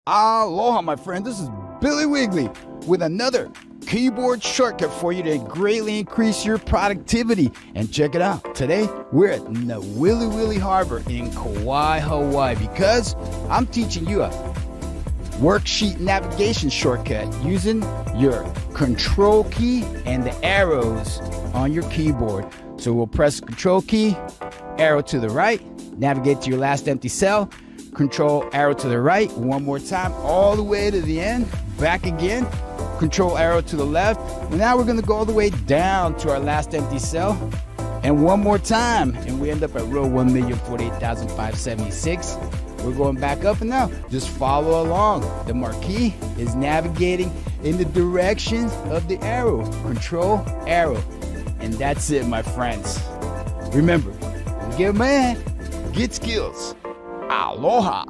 Aloha, my friend. This is Billy Wiggly with another keyboard shortcut for you to greatly increase your productivity. And check it out. Today, we're at Willy Willy Harbor in Kauai, Hawaii, because I'm teaching you a worksheet navigation shortcut using your control key and the arrows on your keyboard. So we'll press the control key, arrow to the right, navigate to your last empty cell, control arrow to the right, one more time, all the way to the end, back again, control arrow to the left. Now we're gonna go all the way down to our last empty cell, and one more time, and we end up at row 1,048,576. We're going back up, and now just follow along. The marquee is navigating in the direction of the arrow, control arrow, and that's it, my friends. Remember, get a man, get skills. Aloha.